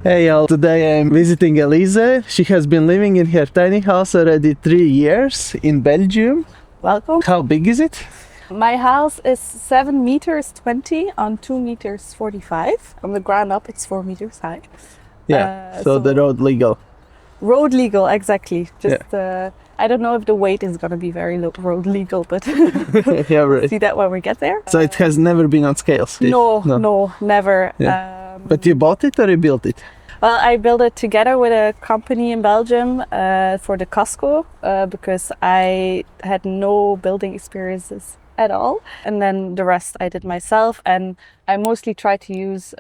Hey y'all, today I'm visiting Eliza. She has been living in her tiny house already 3 years in Belgium. Welcome. How big is it? My house is 7 meters 20 on 2 meters 45. From the ground up, it's 4 meters high. Yeah, so the road legal. Road legal, exactly. I don't know if the weight is going to be very road legal, but Yeah, right. see that when we get there. So it has never been on scales? No, never. Yeah. But you bought it or you built it? Well, I built it together with a company in Belgium for the Costco because I had no building experiences at all. And then the rest I did myself, and I mostly try to use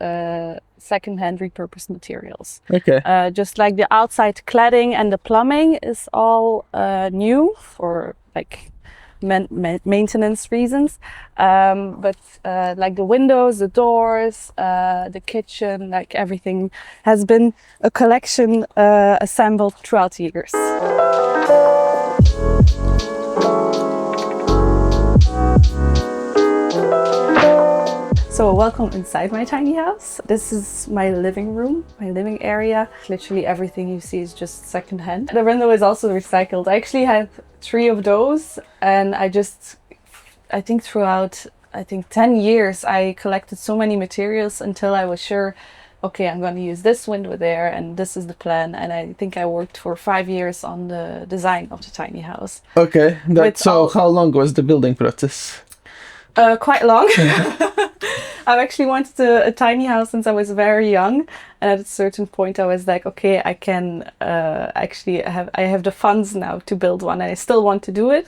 second-hand repurposed materials. Okay. Just like the outside cladding and the plumbing is all new for like maintenance reasons, but like the windows, the doors, the kitchen, like everything has been a collection assembled throughout the years. So welcome inside my tiny house. This is my living room, my living area. Literally everything you see is just secondhand. The window is also recycled. I actually have 3 of those, and I think throughout 10 years I collected so many materials until I was sure, okay, I'm going to use this window there and this is the plan. And I think I worked for 5 years on the design of the tiny house. Okay, how long was the building process? Quite long. I've actually wanted a tiny house since I was very young, and at a certain point I was like, okay, I can I have the funds now to build one, and I still want to do it.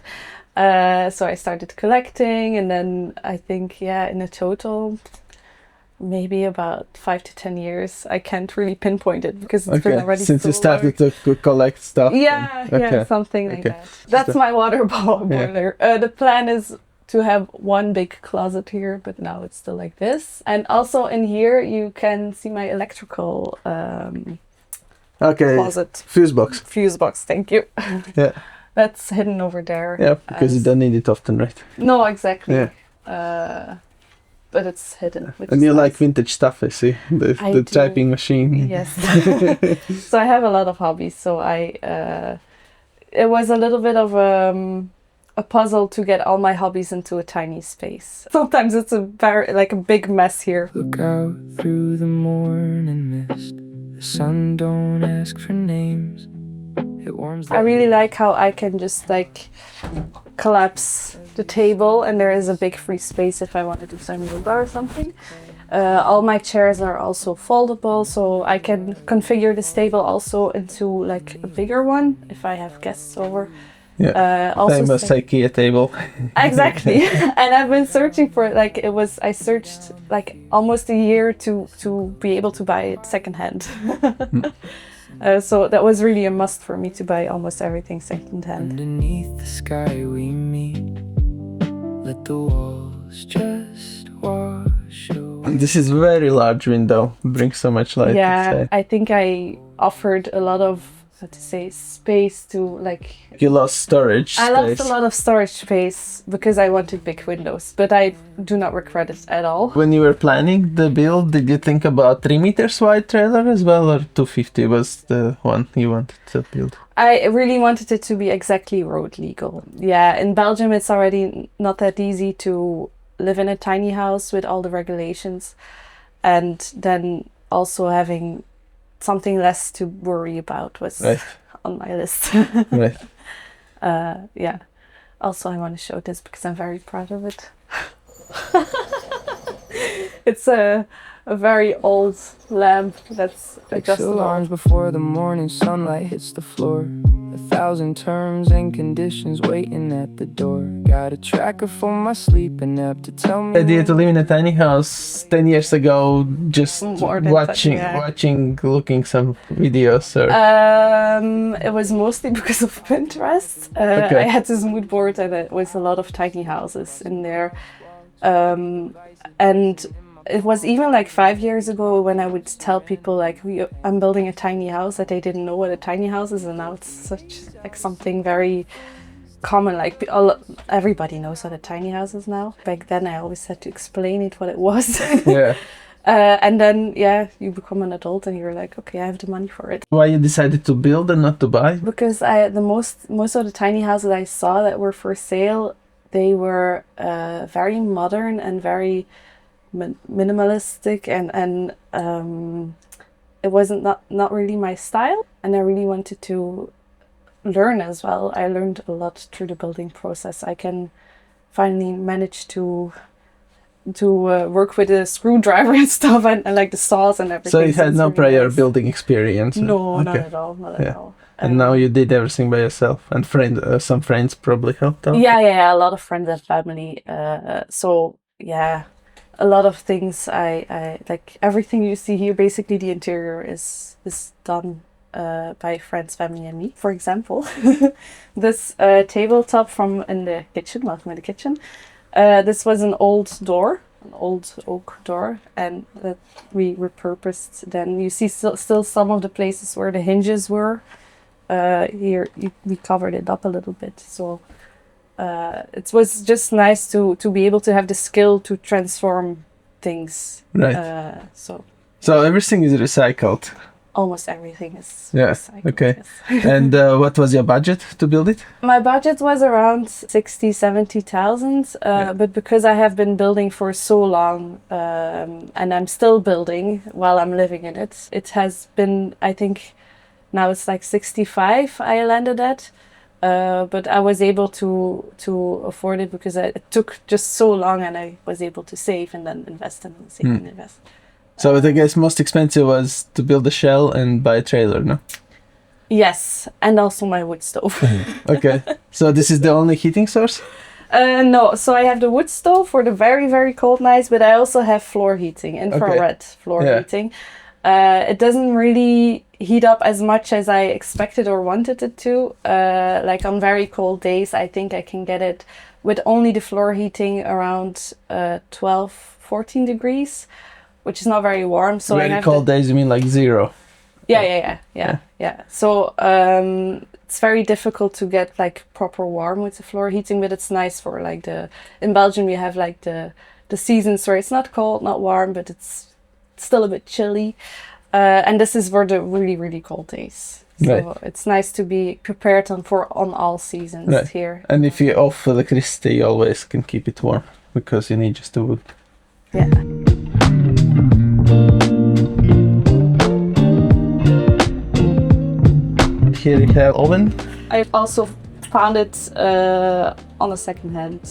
So I started collecting, and then I think in a total maybe about 5 to 10 years. I can't really pinpoint it because it's been already since so you started to collect stuff. Yeah, something like that. That's my water boiler. The plan is to have one big closet here, but now it's still like this. And also in here you can see my electrical closet. Fuse box. Fuse box, thank you. Yeah. That's hidden over there. Yeah, because you don't need it often, right? No, exactly. Yeah. But it's hidden. And you like vintage stuff, I see. The typing machine. Yes. So I have a lot of hobbies. So it was a little bit of a puzzle to get all my hobbies into a tiny space. Sometimes it's a big mess here. Look out through the morning mist. The sun don't ask for names. It warms. I really like how I can just collapse the table and there is a big free space if I want to do some yoga or something. All my chairs are also foldable, so I can configure this table also into like a bigger one if I have guests over. Yeah, famous IKEA table. Exactly. And I've been searching for it. I searched like almost a year to be able to buy it secondhand. So that was really a must for me to buy almost everything secondhand. Underneath the sky we meet. Let the walls just wash away. This is very large window. Brings so much light. Yeah, I think I offered a lot of space to You lost storage space. I lost a lot of storage space because I wanted big windows, but I do not regret it at all. When you were planning the build, did you think about 3 meters wide trailer as well, or 250 was the one you wanted to build? I really wanted it to be exactly road legal. Yeah, in Belgium it's already not that easy to live in a tiny house with all the regulations, and then also having something less to worry about was on my list. Right. Yeah. Also, I want to show this because I'm very proud of it. It's a very old lamp that's adjustable. Alarms before the morning sunlight hits the floor. 1,000 terms and conditions waiting at the door. Got a tracker for my sleeping app to tell me. The idea to live in a tiny house 10 years ago, just watching, looking some videos, or it was mostly because of Pinterest. I had this mood board and it was a lot of tiny houses in there, and it was even like 5 years ago when I would tell people I'm building a tiny house that they didn't know what a tiny house is, and now it's such something very common. Everybody knows what a tiny house is now. Back then I always had to explain what it was. Yeah. And then, yeah, you become an adult and you're like, okay, I have the money for it. Why you decided to build and not to buy? Because most of the tiny houses I saw that were for sale, they were very modern and very minimalistic, and it wasn't not really my style. And I really wanted to learn as well. I learned a lot through the building process. I can finally manage to work with a screwdriver and stuff, and like the saws and everything. So you had no really prior nice. building experience? No, not Okay. at all, not at all. And now you did everything by yourself, and some friends probably helped out? Yeah, a lot of friends and family. So yeah, a lot of things. I like everything you see here. Basically, the interior is done by friends, family, and me. For example, this tabletop from in the kitchen. Welcome in the kitchen. This was an old door, an old oak door, and that we repurposed. Then you see still some of the places where the hinges were. Here we covered it up a little bit, so it was just nice to be able to have the skill to transform things. Right. So everything is recycled. almost everything is Yeah. recycled, Okay. yes. And what was your budget to build it? My budget was around 60,000-70,000, but because I have been building for so long, and I'm still building while I'm living in it, it has been, I think, now it's like 65 I landed at, but I was able to afford it because it took just so long, and I was able to save and then invest and save and invest. So I guess most expensive was to build a shell and buy a trailer, no? Yes, and also my wood stove. Okay. So this is the only heating source? No, so I have the wood stove for the very, very cold nights, but I also have floor heating, infrared floor heating. It doesn't really heat up as much as I expected or wanted it to. Like on very cold days, I think I can get it with only the floor heating around 12, 14 degrees, which is not very warm. So Very cold days, you mean like 0? Yeah. So it's very difficult to get like proper warm with the floor heating, but it's nice for like in Belgium we have like the seasons where it's not cold, not warm, but it's still a bit chilly. And this is for the really, really cold days. So it's nice to be prepared on all seasons here. And if you off electricity, you always can keep it warm because you need just the wood. Yeah. Here you have oven. I also found it on a secondhand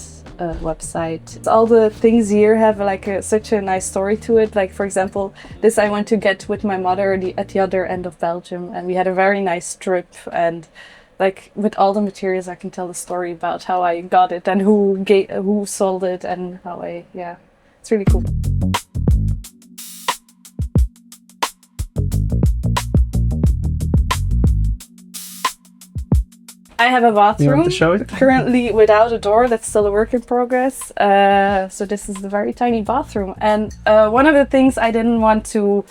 website. All the things here have like such a nice story to it. Like for example, this I went to get with my mother at the other end of Belgium, and we had a very nice trip. And like with all the materials, I can tell the story about how I got it and who sold it and how it's really cool. I have a bathroom. You want to show it? Currently without a door. That's still a work in progress. So this is the very tiny bathroom. And one of the things I didn't want to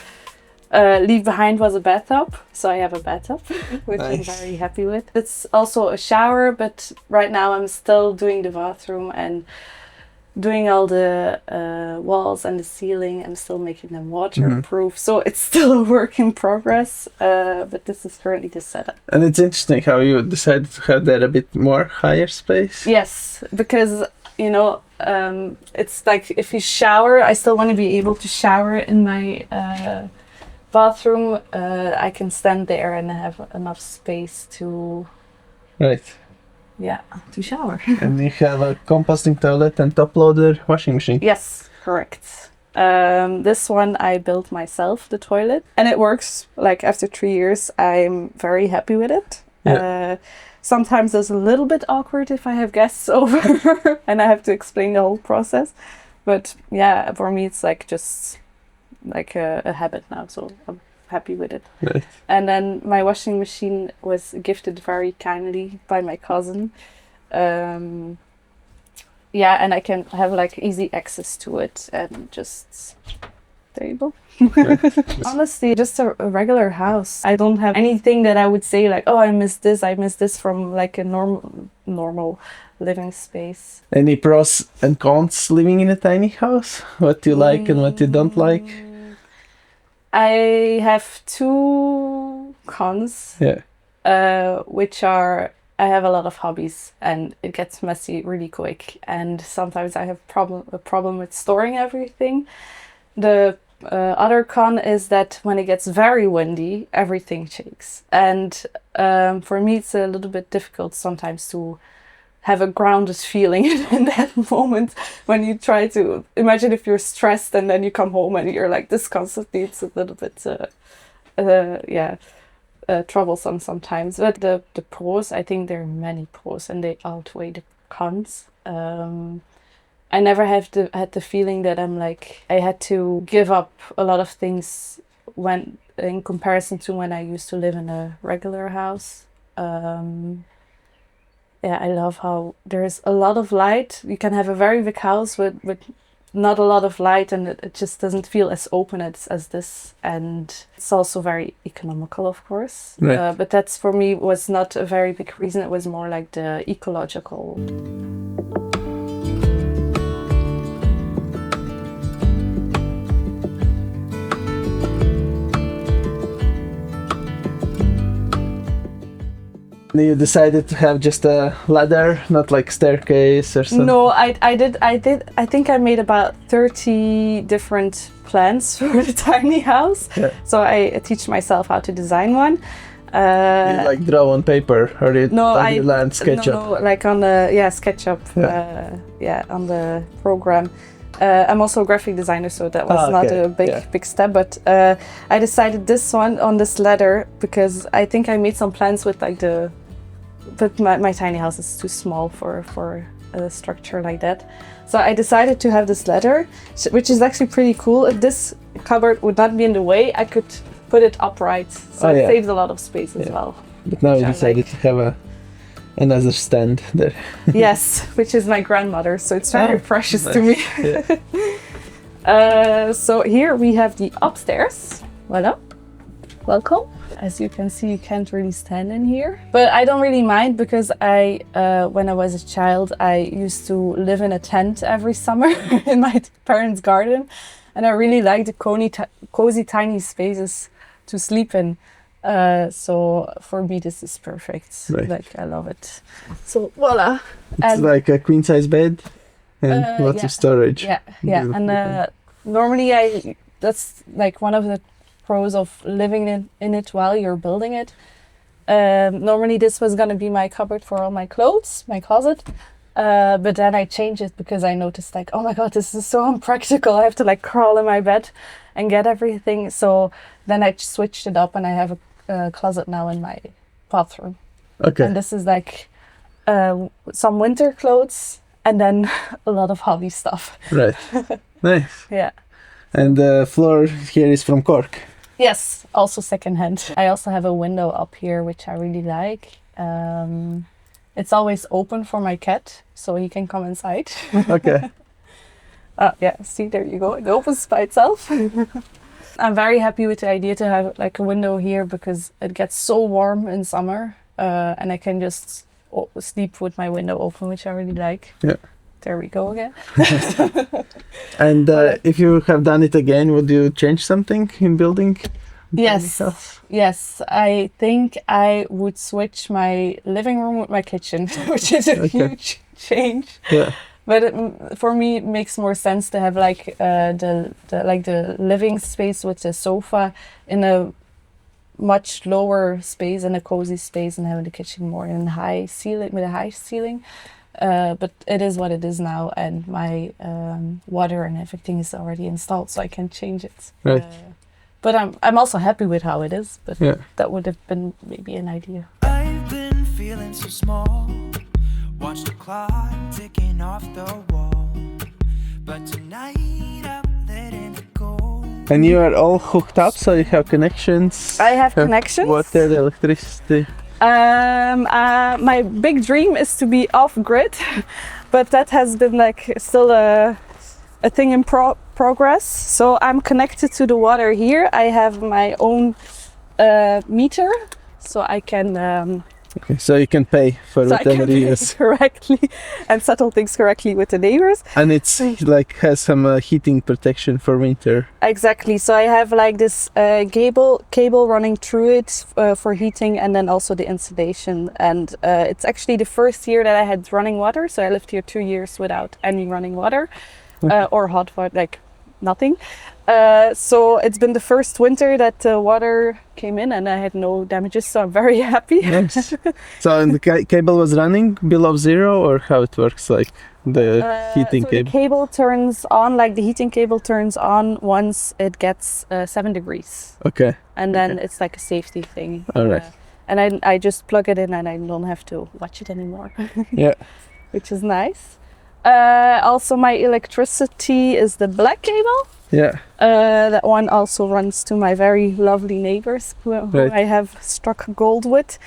leave behind was a bathtub. So I have a bathtub, which I'm very happy with. It's also a shower, but right now I'm still doing the bathroom and doing all the walls and the ceiling. I'm still making them waterproof. So it's still a work in progress, but this is currently the setup. And it's interesting how you decided to have that a bit more higher space. Yes, because it's like if you shower, I still want to be able to shower in my bathroom. I can stand there and have enough space to to shower. And you have a composting toilet and top loader washing machine. Yes, correct. This one I built myself, the toilet, and it works. Like after 3 years, I'm very happy with it. Sometimes it's a little bit awkward if I have guests over and I have to explain the whole process. But yeah, for me, it's like just like a habit now. So I'm happy with it. Right. And then my washing machine was gifted very kindly by my cousin. And I can have like easy access to it and just there you go. Honestly, just a regular house. I don't have anything that I would say like, oh, I miss this from like a normal living space. Any pros and cons living in a tiny house? What you like and what you don't like? I have two cons, which are I have a lot of hobbies and it gets messy really quick, and sometimes I have a problem with storing everything. The other con is that when it gets very windy, everything shakes, and for me it's a little bit difficult sometimes to have a grounded feeling in that moment when you try to imagine if you're stressed and then you come home and you're like this constantly. It's a little bit troublesome sometimes. But the pros, I think there are many pros and they outweigh the cons. I never had the feeling that I'm like I had to give up a lot of things when in comparison to when I used to live in a regular house. I love how there's a lot of light. You can have a very big house with not a lot of light, and it just doesn't feel as open as this. And it's also very economical, of course. Right. But that's for me was not a very big reason. It was more like the ecological. You decided to have just a ladder, not like staircase or something? No, I did. I think I made about 30 different plans for the tiny house. Yeah. So I teach myself how to design one. You like draw on paper or you learn SketchUp? No, like on the SketchUp. On the program. I'm also a graphic designer, so that was not a big step. But I decided this one on this ladder because I think I made some plans with like but my tiny house is too small for a structure like that. So I decided to have this ladder, which is actually pretty cool. If this cupboard would not be in the way, I could put it upright. So it saves a lot of space as well. But now you decided to have another stand there. Yes, which is my grandmother, so it's very precious to me. So here we have the upstairs. Voila. Welcome. As you can see, you can't really stand in here. But I don't really mind because when I was a child, I used to live in a tent every summer in my parents' garden. And I really like the cozy tiny spaces to sleep in. So for me, this is perfect. Right. Like, I love it. So voila. It's like a queen size bed and lots of storage. Yeah. And normally that's like one of the pros of living in it while you're building it. Normally this was gonna be my cupboard for all my clothes, my closet. But then I changed it because I noticed like, oh my god, this is so unpractical. I have to like crawl in my bed and get everything. So then I switched it up and I have a closet now in my bathroom. Okay. And this is like some winter clothes and then a lot of hobby stuff. Right. Nice. Yeah. And the floor here is from cork. Yes, also secondhand. I also have a window up here, which I really like. It's always open for my cat, so he can come inside. Okay. See, there you go. It opens by itself. I'm very happy with the idea to have like a window here because it gets so warm in summer, and I can just sleep with my window open, which I really like. Yeah. There we go again. And if you have done it again, would you change something in building? Yes. I think I would switch my living room with my kitchen, which is a huge change. Yeah. But for me, it makes more sense to have like the living space with the sofa in a much lower space and a cozy space, and having the kitchen more in high ceiling with a high ceiling. But it is what it is now, and my water and everything is already installed, so I can change it. Right. But I'm also happy with how it is. But that would have been maybe an idea. I've been feeling so small. Watch the clock ticking off the wall. But tonight I'm letting it go. And you are all hooked up, so you have connections. I have connections. Water, electricity. My big dream is to be off grid, but that has been like still a thing in progress. So I'm connected to the water here. I have my own meter, so I can Okay, so you can pay for So I whatever can you pay use. correctly and settle things correctly with the neighbors. And it's like has some heating protection for winter. Exactly. So I have like this cable running through it for heating, and then also the insulation. And it's actually the first year that I had running water. So I lived here 2 years without any running water or hot water, like nothing. So it's been the first winter that the water came in and I had no damages. So I'm very happy. Nice. So and the cable was running below zero, or how it works, like the heating so cable? The cable turns on, like the heating cable turns on once it gets 7 degrees. Okay. And then it's like a safety thing. All right. And I just plug it in and I don't have to watch it anymore. Yeah. Which is nice. Also my electricity is the black cable. Yeah. That one also runs to my very lovely neighbors who I have struck gold with.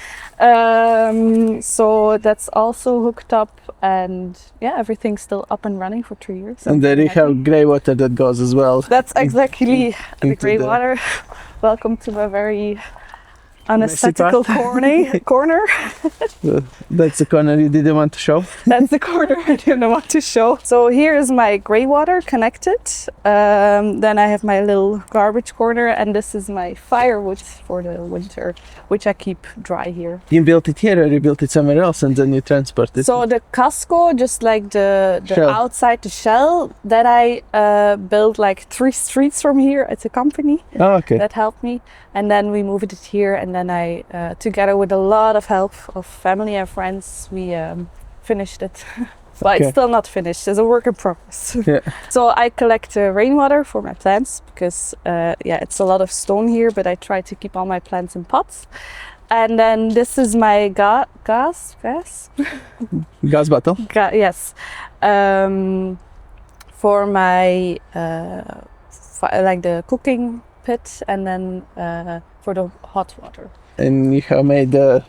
So that's also hooked up, and yeah, everything's still up and running for 3 years. And there you have grey water that goes as well. That's exactly the into grey water. Welcome to a very unaesthetical corner. That's the corner you didn't want to show. That's the corner I didn't want to show. So here is my grey water connected. Then I have my little garbage corner, and this is my firewood for the winter, which I keep dry here. You built it here, or you built it somewhere else and then you transport it? So the casco, just like the Shell. outside, the shell, that I built like 3 streets from here. It's a company that helped me. And then we moved it here, and then I, together with a lot of help of family and friends, we finished it. But it's still not finished. It's a work in progress. Yeah. So I collect rainwater for my plants because, it's a lot of stone here, but I try to keep all my plants in pots. And then this is my gas bottle? yes. For my, like the cooking pit, and then for the hot water. And you have made a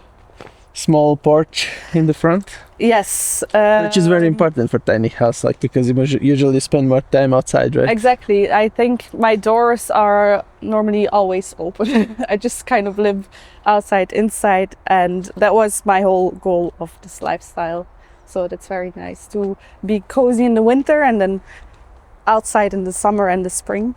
small porch in the front? Yes. Which is very important for tiny house, like, because you usually spend more time outside, right? Exactly. I think my doors are normally always open. I just kind of live outside, inside, and that was my whole goal of this lifestyle. So that's very nice to be cozy in the winter and then outside in the summer and the spring.